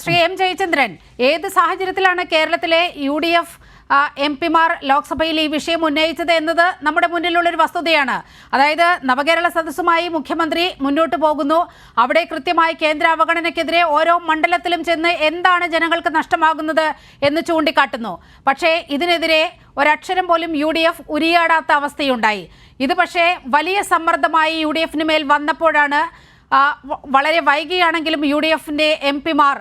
Shri M Jayachandran, ഏത് സാഹചര്യത്തിലാണ് കേരളത്തിലെ UDF MP-മാർ ലോക്സഭയിൽ ഈ വിഷയം ഉന്നയിച്ചത് എന്നത് നമ്മുടെ മുന്നിലുള്ളൊരു വസ്തുതയാണ്. അതായത് നവകേരള സദസ്സുമായി മുഖ്യമന്ത്രി മുന്നോട്ട് പോകുന്നു. അവിടെ കൃത്യമായി കേന്ദ്ര അവഗണനയ്ക്കെതിരെ ഓരോ മണ്ഡലത്തിലും ചെന്ന് എന്താണ് ജനങ്ങൾക്ക് നഷ്ടമാകുന്നത് എന്ന് ചൂണ്ടിക്കാട്ടുന്നു. പക്ഷേ ഇതിനെതിരെ ഒരക്ഷരം പോലും UDF ഉരിയാടാത്ത അവസ്ഥയുണ്ടായി. ഇത് പക്ഷേ വലിയ സമ്മർദ്ദമായി UDF-ന് മേൽ വന്നപ്പോഴാണ് വളരെ വൈകിയാണെങ്കിലും UDF-ന്റെ MP-മാർ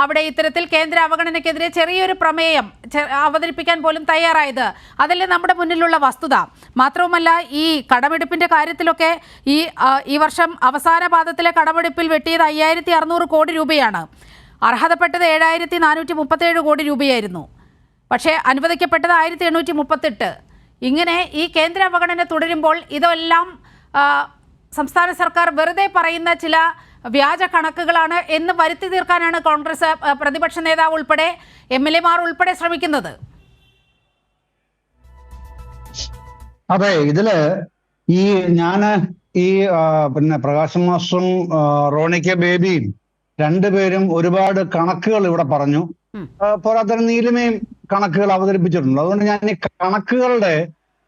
അവിടെ ഇത്തരത്തിൽ കേന്ദ്ര അവഗണനയ്ക്കെതിരെ ചെറിയൊരു പ്രമേയം അവതരിപ്പിക്കാൻ പോലും തയ്യാറായത്. അതല്ലേ നമ്മുടെ മുന്നിലുള്ള വസ്തുത. മാത്രവുമല്ല, ഈ കടമെടുപ്പിന്റെ കാര്യത്തിലൊക്കെ ഈ വർഷം അവസാന പാദത്തിലെ കടമെടുപ്പിൽ വെട്ടിയത് 5600 കോടി രൂപയാണ്. അർഹതപ്പെട്ടത് 7437 കോടി രൂപയായിരുന്നു. പക്ഷേ അനുവദിക്കപ്പെട്ടത് 1838. ഇങ്ങനെ ഈ കേന്ദ്ര അവഗണന തുടരുമ്പോൾ ഇതെല്ലാം സംസ്ഥാന സർക്കാർ വെറുതെ പറയുന്ന ചില വ്യാജ കണക്കുകളാണ് എന്ന് വരുത്തി തീർക്കാനാണ് കോൺഗ്രസ് പ്രതിപക്ഷ നേതാവ് ഉൾപ്പെടെ MLA-മാർ ഉൾപ്പെടെ ശ്രമിക്കുന്നത്. അതെ, ഇതില് പിന്നെ പ്രകാശ് മാസ്റ്ററും റോണി കെ ബേബിയും രണ്ടുപേരും ഒരുപാട് കണക്കുകൾ ഇവിടെ പറഞ്ഞു. പോരാത്തതിന് നീലിമയും കണക്കുകൾ അവതരിപ്പിച്ചിട്ടുണ്ട്. അതുകൊണ്ട് ഞാൻ ഈ കണക്കുകളുടെ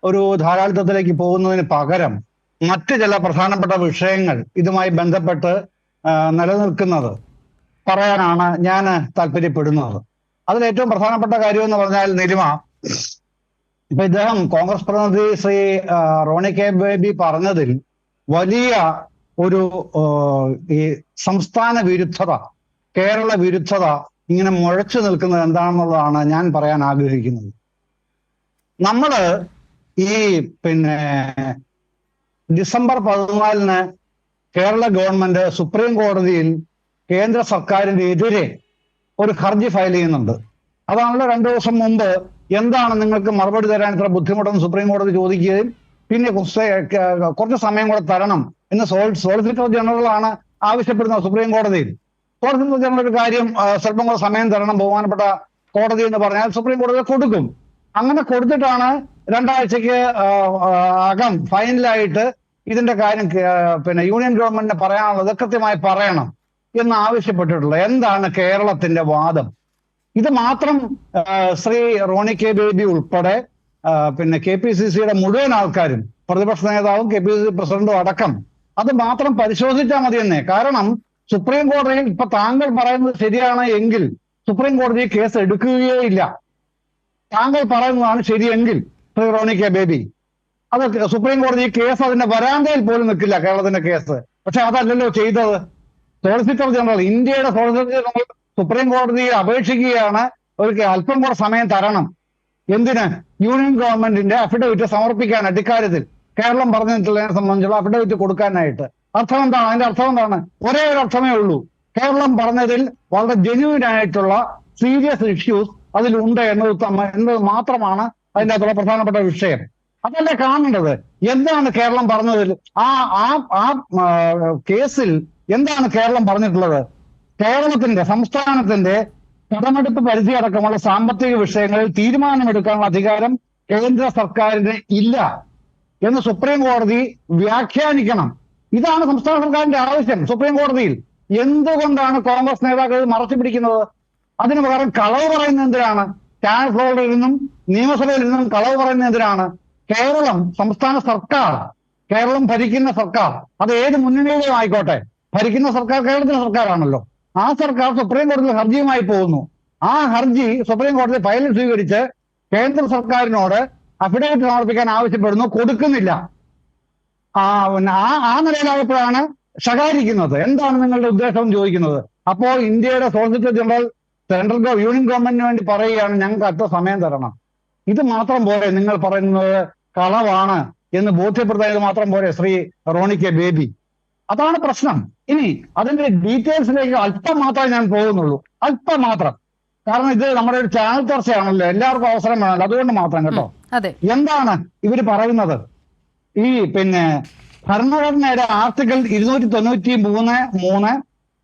ഒരു ധാരാളിത്തത്തിലേക്ക് പോകുന്നതിന് പകരം മറ്റ് ചില പ്രധാനപ്പെട്ട വിഷയങ്ങൾ ഇതുമായി ബന്ധപ്പെട്ട് നിലനിൽക്കുന്നത് പറയാനാണ് ഞാൻ താല്പര്യപ്പെടുന്നത്. അതിൽ ഏറ്റവും പ്രധാനപ്പെട്ട കാര്യം എന്ന് പറഞ്ഞാൽ, നിലിമ, ഇപ്പൊ ഇദ്ദേഹം കോൺഗ്രസ് പ്രതിനിധി ശ്രീ റോണി കെ ബേബി പറഞ്ഞതിൽ വലിയ ഒരു ഈ സംസ്ഥാന വിരുദ്ധത, കേരള വിരുദ്ധത ഇങ്ങനെ മുഴച്ചു നിൽക്കുന്നത് എന്താണെന്നുള്ളതാണ് ഞാൻ പറയാൻ ആഗ്രഹിക്കുന്നത്. നമ്മള് ഈ ഡിസംബർ 14-ന് കേരള ഗവൺമെന്റ് സുപ്രീം കോടതിയിൽ കേന്ദ്ര സർക്കാരിന്റെ എതിരെ ഒരു ഹർജി ഫയൽ ചെയ്യുന്നുണ്ട്. അതാണല്ലോ 2 ദിവസം മുമ്പ് എന്താണ് നിങ്ങൾക്ക് മറുപടി തരാൻ ഇത്ര ബുദ്ധിമുട്ടെന്ന് സുപ്രീം കോടതി ചോദിക്കുകയും പിന്നെ കുറച്ച് സമയം കൂടെ തരണം എന്ന് സോളിസിറ്റർ ജനറൽ ആണ് ആവശ്യപ്പെടുന്നത് സുപ്രീം കോടതിയിൽ. സോളിസിറ്റർ ജനറൽ ഒരു കാര്യം സ്വല്പം കൂടെ സമയം തരണം ബഹുമാനപ്പെട്ട കോടതി എന്ന് പറഞ്ഞാൽ സുപ്രീം കോടതി കൊടുക്കും. അങ്ങനെ കൊടുത്തിട്ടാണ് 2 ആഴ്ചക്ക് അകം ഫൈനലായിട്ട് ഇതിന്റെ കാര്യം യൂണിയൻ ഗവൺമെന്റിന് പറയാനുള്ളത് കൃത്യമായി പറയണം എന്ന് ആവശ്യപ്പെട്ടിട്ടുള്ളത്. എന്താണ് കേരളത്തിന്റെ വാദം? ഇത് മാത്രം ശ്രീ റോണി കെ ബേബി ഉൾപ്പെടെ KPCC-യുടെ മുഴുവൻ ആൾക്കാരും, പ്രതിപക്ഷ നേതാവും KPCC പ്രസിഡന്റും അടക്കം അത് മാത്രം പരിശോധിച്ചാൽ മതിയെന്നേ. കാരണം സുപ്രീം കോടതിയിൽ ഇപ്പൊ താങ്കൾ പറയുന്നത് ശരിയാണ് എങ്കിൽ സുപ്രീം കോടതി കേസ് എടുക്കുകയേ ഇല്ല. താങ്കൾ പറയുന്നതാണ് ശരിയെങ്കിൽ ശ്രീ റോണി കെ ബേബി, അത് സുപ്രീം കോടതി കേസ് അതിന്റെ വരാന്തയിൽ പോലും നിൽക്കില്ല, കേരളത്തിന്റെ കേസ്. പക്ഷെ അതല്ലല്ലോ ചെയ്തത്. സോളിസിറ്റർ ജനറൽ, ഇന്ത്യയുടെ സോളിസിറ്റർ ജനറൽ സുപ്രീം കോടതിയിൽ അപേക്ഷിക്കുകയാണ് ഒരു അല്പം കൂടെ സമയം തരണം. എന്തിന്? യൂണിയൻ ഗവൺമെന്റിന്റെ അഫിഡവിറ്റ് സമർപ്പിക്കാനായിട്ട്, ഇക്കാര്യത്തിൽ കേരളം പറഞ്ഞിട്ടുള്ളതിനെ സംബന്ധിച്ചുള്ള അഫിഡവിറ്റ് കൊടുക്കാനായിട്ട്. അർത്ഥം എന്താണ്? അതിന്റെ അർത്ഥം എന്താണ്? ഒരേ ഒരു അർത്ഥമേ ഉള്ളൂ. കേരളം പറഞ്ഞതിൽ വളരെ ജെന്യൂൻ ആയിട്ടുള്ള സീരിയസ് ഇഷ്യൂസ് അതിലുണ്ട് എന്നത് മാത്രമാണ് അതിൻ്റെ അകത്തുള്ള പ്രധാനപ്പെട്ട വിഷയം. അതല്ലേ കാണേണ്ടത്. എന്താണ് കേരളം പറഞ്ഞതിൽ? ആ കേസിൽ എന്താണ് കേരളം പറഞ്ഞിട്ടുള്ളത്? കേരളത്തിന്റെ, സംസ്ഥാനത്തിന്റെ കടമെടുപ്പ് പരിധി അടക്കമുള്ള സാമ്പത്തിക വിഷയങ്ങളിൽ തീരുമാനമെടുക്കാനുള്ള അധികാരം കേന്ദ്ര സർക്കാരിന് ഇല്ല എന്ന് സുപ്രീം കോടതി വ്യാഖ്യാനിക്കണം. ഇതാണ് സംസ്ഥാന സർക്കാരിന്റെ ആവശ്യം സുപ്രീം കോടതിയിൽ. എന്തുകൊണ്ടാണ് കോൺഗ്രസ് നേതാക്കൾ മറച്ചു പിടിക്കുന്നത്? അതിന് പകരം കളവ് പറയുന്നത് എന്തിനാണ്? ചാനൽ ഫ്ലോറിൽ നിന്നും നിയമസഭയിൽ നിന്നും കളവ് പറയുന്നത് എന്തിനാണ്? കേരളം, സംസ്ഥാന സർക്കാർ, കേരളം ഭരിക്കുന്ന സർക്കാർ, അത് ഏത് മുന്നണിയിലും ആയിക്കോട്ടെ, ഭരിക്കുന്ന സർക്കാർ കേരളത്തിന്റെ സർക്കാരാണല്ലോ. ആ സർക്കാർ സുപ്രീം കോടതിയിൽ ഹർജിയുമായി പോകുന്നു. ആ ഹർജി സുപ്രീം കോടതി ഫയലിൽ സ്വീകരിച്ച് കേന്ദ്ര സർക്കാരിനോട് അഫിഡവിറ്റ് സമർപ്പിക്കാൻ ആവശ്യപ്പെടുന്നു, കൊടുക്കുന്നില്ല. ആ നിലയിലായപ്പോഴാണ് ശകാരിക്കുന്നത്. എന്താണ് നിങ്ങളുടെ ഉദ്ദേശം ചോദിക്കുന്നത്. അപ്പോ ഇന്ത്യയുടെ സോളിസിറ്റർ ജനറൽ യൂണിയൻ ഗവൺമെന്റിന് വേണ്ടി പറയുകയാണ്, ഞങ്ങൾക്ക് അത്ര സമയം തരണം. ഇത് മാത്രം പോരെ നിങ്ങൾ പറയുന്നത് കളവാണ് എന്ന് ബോധ്യപ്പെടുത്താൻ മാത്രം പോരെ ശ്രീ റോണി കെ ബേബി? അതാണ് പ്രശ്നം. ഇനി അതിന്റെ ഡീറ്റെയിൽസിലേക്ക് അല്പം മാത്രമേ ഞാൻ പോകുന്നുള്ളൂ, അല്പം മാത്രം. കാരണം ഇത് നമ്മുടെ ഒരു ചാനൽ ചർച്ചയാണല്ലോ, എല്ലാവർക്കും അവസരം വേണമല്ലോ, അതുകൊണ്ട് മാത്രം കേട്ടോ. എന്താണ് ഇവര് പറയുന്നത്? ഈ ഭരണഘടനയുടെ ആർട്ടിക്കിൾ 293,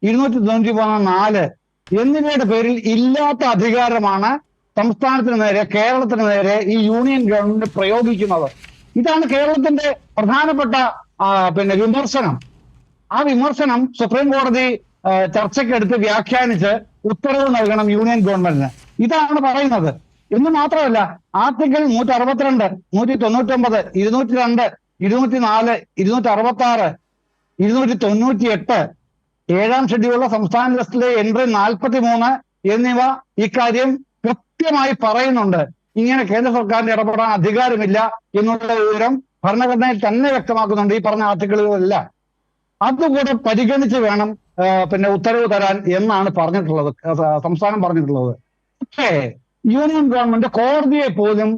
294 എന്നിവയുടെ പേരിൽ ഇല്ലാത്ത അധികാരമാണ് സംസ്ഥാനത്തിന് നേരെ, കേരളത്തിന് നേരെ ഈ യൂണിയൻ ഗവൺമെന്റ് പ്രയോഗിക്കുന്നത്. ഇതാണ് കേരളത്തിന്റെ പ്രധാനപ്പെട്ട വിമർശനം. ആ വിമർശനം സുപ്രീം കോടതി ചർച്ചയ്ക്കെടുത്ത് വ്യാഖ്യാനിച്ച് ഉത്തരവ് നൽകണം യൂണിയൻ ഗവൺമെന്റിന്. ഇതാണ് പറയുന്നത്. എന്ന് മാത്രമല്ല, ആർട്ടിക്കിൾ 162, 199, 202, 204, 266, 298, 7ാം ഷെഡ്യൂളിലെ സംസ്ഥാന ലിസ്റ്റിലെ എൻട്രി 43 എന്നിവ ഇക്കാര്യം കൃത്യമായി പറയുന്നുണ്ട്. ഇങ്ങനെ കേന്ദ്ര സർക്കാരിന് ഇടപെടാൻ അധികാരമില്ല എന്നുള്ള വിവരം ഭരണഘടനയിൽ തന്നെ വ്യക്തമാക്കുന്നുണ്ട്, ഈ പറഞ്ഞ ആർട്ടിക്കിളുകളെല്ലാം. അതുകൂടെ പരിഗണിച്ച് വേണം പിന്നെ ഉത്തരവ് തരാൻ എന്നാണ് പറഞ്ഞിട്ടുള്ളത്, സംസ്ഥാനം പറഞ്ഞിട്ടുള്ളത്. പക്ഷേ യൂണിയൻ ഗവൺമെന്റ് കോടതിയെ പോലും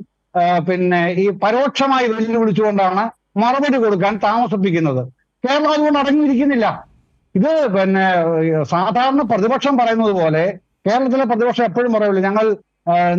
പിന്നെ ഈ പരോക്ഷമായി വെല്ലുവിളിച്ചുകൊണ്ടാണ് മറുപടി കൊടുക്കാൻ താമസിപ്പിക്കുന്നത്. കേരളം അതുകൊണ്ട് അടങ്ങിയിരിക്കുന്നില്ല. ഇത് പിന്നെ സാധാരണ പ്രതിപക്ഷം പറയുന്നത് പോലെ കേരളത്തിലെ പ്രതിപക്ഷം എപ്പോഴും പറയുള്ളൂ, ഞങ്ങൾ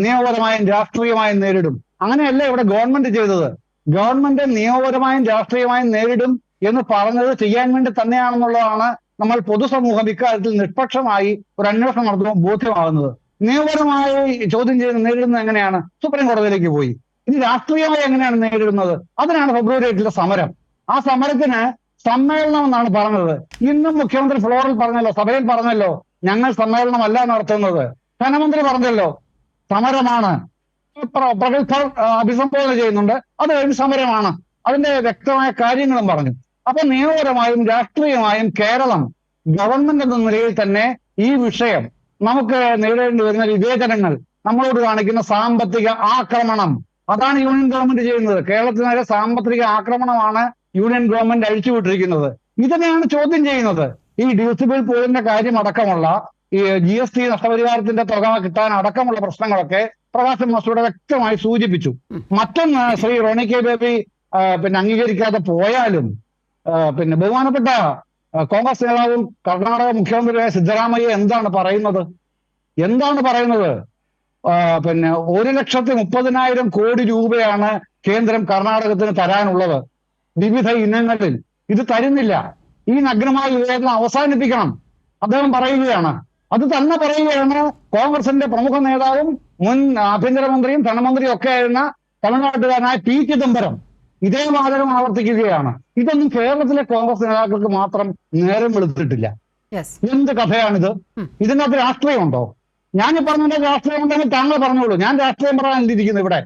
നിയമപരമായും രാഷ്ട്രീയമായും നേരിടും. അങ്ങനെയല്ല ഇവിടെ ഗവൺമെന്റ് ചെയ്തത്. ഗവൺമെന്റ് നിയമപരമായും രാഷ്ട്രീയമായും നേരിടും എന്ന് പറഞ്ഞത് ചെയ്യാൻ വേണ്ടി തന്നെയാണെന്നുള്ളതാണ് നമ്മൾ പൊതുസമൂഹം ഇക്കാര്യത്തിൽ നിഷ്പക്ഷമായി ഒരു അന്വേഷണം നടത്തുമ്പോൾ ബോധ്യമാകുന്നത്. നിയമപരമായി ചോദ്യം ചെയ്ത് നേരിടുന്നത് എങ്ങനെയാണ്? സുപ്രീം കോടതിയിലേക്ക് പോയി. ഇനി രാഷ്ട്രീയമായി എങ്ങനെയാണ് നേരിടുന്നത്? അതിനാണ് ഫെബ്രുവരി 8 സമരം. ആ സമരത്തിന് സമ്മേളനം എന്നാണ് പറഞ്ഞത്. ഇന്നും മുഖ്യമന്ത്രി ഫ്ലോറിൽ പറഞ്ഞല്ലോ, സഭയിൽ പറഞ്ഞല്ലോ, ഞങ്ങൾ സമ്മേളനമല്ല നടത്തുന്നത്. ധനമന്ത്രി പറഞ്ഞല്ലോ സമരമാണ്. പ്രഗത്ഭർ അഭിസംബോധന ചെയ്യുന്നുണ്ട്, അത് കഴിഞ്ഞ് സമരമാണ്. അതിന്റെ വ്യക്തമായ കാര്യങ്ങളും പറഞ്ഞു. അപ്പൊ നിയമപരമായും രാഷ്ട്രീയമായും കേരളം ഗവൺമെന്റ് എന്ന നിലയിൽ തന്നെ ഈ വിഷയം നമുക്ക് നേരിടേണ്ടി വരുന്ന വിവേചനങ്ങൾ, നമ്മളോട് കാണിക്കുന്ന സാമ്പത്തിക ആക്രമണം, അതാണ് യൂണിയൻ ഗവൺമെന്റ് ചെയ്യുന്നത്. കേരളത്തിന് നേരെ സാമ്പത്തിക ആക്രമണമാണ് യൂണിയൻ ഗവൺമെന്റ് അഴിച്ചുവിട്ടിരിക്കുന്നത്. ഇതിനെയാണ് ചോദ്യം ചെയ്യുന്നത്. ഈ ഡ്യൂസിബിൾ പൂളിന്റെ കാര്യം അടക്കമുള്ള ഈ GST നഷ്ടപരിഹാരത്തിന്റെ തുക കിട്ടാൻ അടക്കമുള്ള പ്രശ്നങ്ങളൊക്കെ പ്രകാശ് മാസ്റ്ററുടെ വ്യക്തമായി സൂചിപ്പിച്ചു. മറ്റൊന്ന്, ശ്രീ റോണി കെ ബേബി പിന്നെ അംഗീകരിക്കാതെ പോയാലും പിന്നെ ബഹുമാനപ്പെട്ട കോൺഗ്രസ് നേതാവും കർണാടക മുഖ്യമന്ത്രിയായ സിദ്ധരാമയ്യ എന്താണ് പറയുന്നത്? പിന്നെ 1,30,000 കോടി രൂപയാണ് കേന്ദ്രം കർണാടകത്തിന് തരാനുള്ളത് വിവിധ ഇനങ്ങളിൽ. ഇത് തരുന്നില്ല. ഈ നഗ്നമായ വിവേചനം അവസാനിപ്പിക്കണം അദ്ദേഹം പറയുകയാണ്. അത് തന്നെ പറയുകയാണ് കോൺഗ്രസിന്റെ പ്രമുഖ നേതാവും മുൻ ആഭ്യന്തരമന്ത്രിയും ധനമന്ത്രിയും ഒക്കെ ആയിരുന്ന തമിഴ്നാട്ടുകാരനായ P. ചിദംബരം ഇതേ വാദകം ആവർത്തിക്കുകയാണ്. ഇതൊന്നും കേരളത്തിലെ കോൺഗ്രസ് നേതാക്കൾക്ക് മാത്രം നേരം വെളുത്തിട്ടില്ല. എന്ത് കഥയാണിത്? ഇതിനകത്ത് രാഷ്ട്രീയമുണ്ടോ? ഞാൻ പറഞ്ഞതിന്റെ രാഷ്ട്രീയം ഉണ്ടെങ്കിൽ താങ്കൾ പറഞ്ഞോളൂ. ഞാൻ രാഷ്ട്രീയം പറയാൻ ഇരിക്കുന്നു ഇവിടെ.